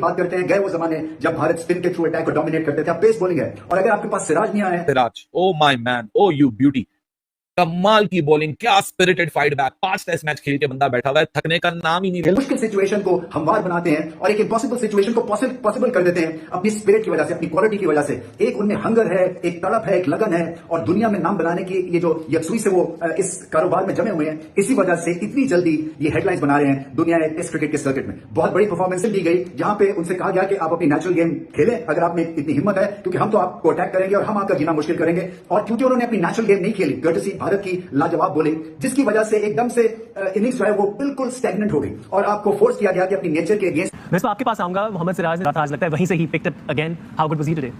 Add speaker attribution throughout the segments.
Speaker 1: बात करते हैं, गए वो जमाने जब भारत स्पिन के थ्रू अटैक को डोमिनेट करते थे। अब पेस बॉलिंग है और अगर आपके पास सिराज नहीं आया,
Speaker 2: Siraj, oh my man, oh you beauty, कमाल की बॉलिंग, क्या spirited fight back. 5 test match खेल के बंदा बैठा हुआ है, थकने का नाम ही नहीं।
Speaker 1: मुश्किल सिचुएशन को हमवार बनाते हैं और एक इम्पॉसिबल सिचुएशन को पॉसिबल कर देते हैं अपनी स्पिरिट की वजह से, अपनी क्वालिटी की वजह से। एक उनमें हंगर है, एक तड़प है, एक लगन है और दुनिया में नाम बनाने की ये जो यकसुई से वो इस कारोबार में जमे हुए हैं, इसी वजह से इतनी जल्दी ये हेडलाइंस बना रहे हैं दुनिया टेस्ट क्रिकेट के सर्किट में। बहुत बड़ी परफॉर्मेंस दी गई जहां पे उनसे कहा गया कि आप अपनी नेचुरल गेम खेलें अगर आप में इतनी हिम्मत है, क्योंकि हम तो आपको अटैक करेंगे और हम आपका जीना मुश्किल करेंगे। और क्योंकि उन्होंने अपनी नेचुरल गेम नहीं खेली, कर्टसी भारत की लाजवाब बॉलिंग, जिसकी वजह से एकदम से इनिंग्स जो है वो बिल्कुल स्टैग्नेंट हो गई और आपको फोर्स किया गया कि अपनी नेचर के अगेंस्ट।
Speaker 3: मैं तो आपके पास आऊंगा, मोहम्मद सिराज ने आज लगता है वहीं से he picked up again. How good was he today?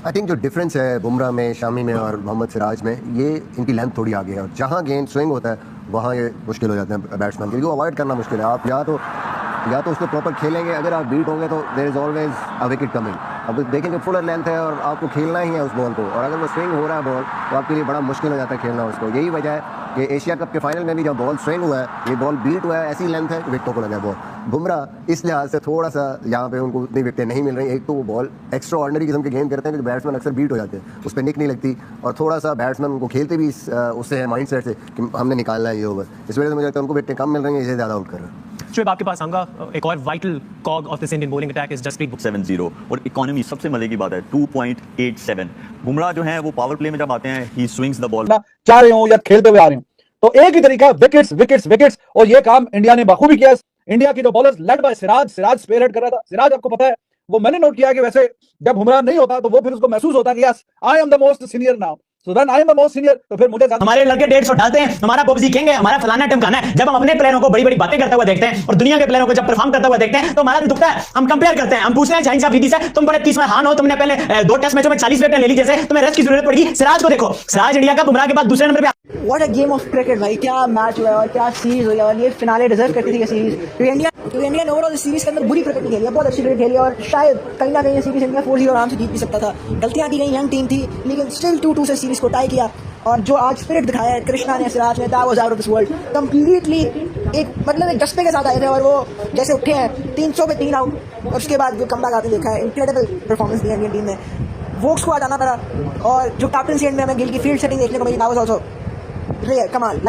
Speaker 4: I think जो डिफरेंस है बुमराह में, शामी में और मोहम्मद सिराज में, ये इनकी लेंथ थोड़ी आगे है और जहाँ गेंद स्विंग होता है वहाँ ये मुश्किल हो जाता है बैट्समैन के लिए, वो अवॉइड करना मुश्किल है। आप या तो उसको प्रॉपर खेलेंगे, अगर आप बीट होंगे तो there is always a wicket coming. अब देखेंगे फुलर लेंथ है और आपको खेलना ही है उस बॉल को, और अगर वो स्विंग हो रहा है बॉल तो आपके लिए बड़ा मुश्किल हो जाता है खेलना उसको। यही वजह है कि एशिया कप के फाइनल में भी जब बॉल स्विंग हुआ है, ये बॉल बीट हुआ है, ऐसी लेंथ है कि विकेटों को लगा है बॉल। बुमराह इस लिहाज से थोड़ा सा यहाँ पे उनको उतनी विकेटें नहीं मिल रही। एक तो वो बॉल एक्स्ट्रा ऑर्डिनरी किस्म के गेंद करते हैं कि बैट्समैन अक्सर बीट हो जाते हैं, उस पर निक नहीं लगती, और थोड़ा सा बैट्समैन उनको खेलते भी उससे है माइंड सेट से कि हमने निकालना है ये ओवर। इस वजह से मुझे लगता है उनको विकेटें कम मिल रही हैं, इसे ज़्यादा आउट कर रहे हैं।
Speaker 3: शुएब आपके पास आऊंगा, एक और vital cog of this Indian bowling attack is Jasprit
Speaker 5: 7-0 और इकोनॉमी सबसे मजे की बात है 2.87। बुमराह जो है वो पावर प्ले में जब आते हैं ही स्विंग्स द बॉल,
Speaker 6: चाह रहे हो या खेलते हुए आ रहे हो, तो एक ही तरीका, विकेट्स विकेट्स विकेट्स, और ये काम इंडिया ने बखूबी किया। इंडिया की जो बॉलर्स लेड बाय सिराज स्पेयरहेड कर रहा था। सिराज आपको पता है, वो मैंने नोट किया कि वैसे जब बुमराह नहीं होता तो वो फिर उसको महसूस होता कि yes I am the most senior now, so when I am the most senior, तो फिर मुझे
Speaker 7: हमारे लड़के 150 डालते हैं, हमारा पबजी किंग है, हमारा फलाना टिमकाना है। जब हम अपने प्लेयरों को बड़ी बड़ी बातें करते हुए देखते हैं और दुनिया के प्लेयरों को जब परफॉर्म करते हुए देखते हैं तो हमारा दिल दुखता है। हम कंपेयर करते हैं, हम पूछते हैं शाहीन साहब दीदी से, तुम बड़े 30 में हान हो, तुमने पहले 2 टेस्ट मैचों में 40 विकेट ले ली, जैसे तुम्हें रेस्ट की जरूरत पड़ेगी। सिराज को देखो, सिराज इंडिया का बुमराह के बाद दूसरे नंबर पे।
Speaker 8: What a game of cricket भाई, क्या मैच हुआ और क्या सीरीज हुई, और ये फिनाले डिजर्व करती थी ये सीरीज, क्योंकि इंडिया ने ओवरऑल सीरीज के अंदर बुरी क्रिकेट खेली है, बहुत अच्छी क्रिकेट खेली और शायद कहीं ना कहीं ये सीरीज इंडिया 4-0 आराम से जीत भी सकता था। गलतियां की गई, यंग टीम थी, लेकिन स्टिल 2-2 से सीरीज को टाई किया। और जो आज स्पिरिट दिखाया है कृष्णा ने, सिराज ने, that was out of this world completely. एक मतलब एक जज्बे के साथ आए थे और वो जैसे उठे हैं 300 पे 3 आउट, और उसके बाद जो कमबैक आते देखा है, इनक्रेडिबल परफॉर्मेंस दी है इंडियन टीम ने। वोक्स को आ जाना पड़ा और जो कैप्टनसी एंड में हमें गिल की फील्ड सेटिंग देखने को मिली, दैट वाज आल्सो कमाल।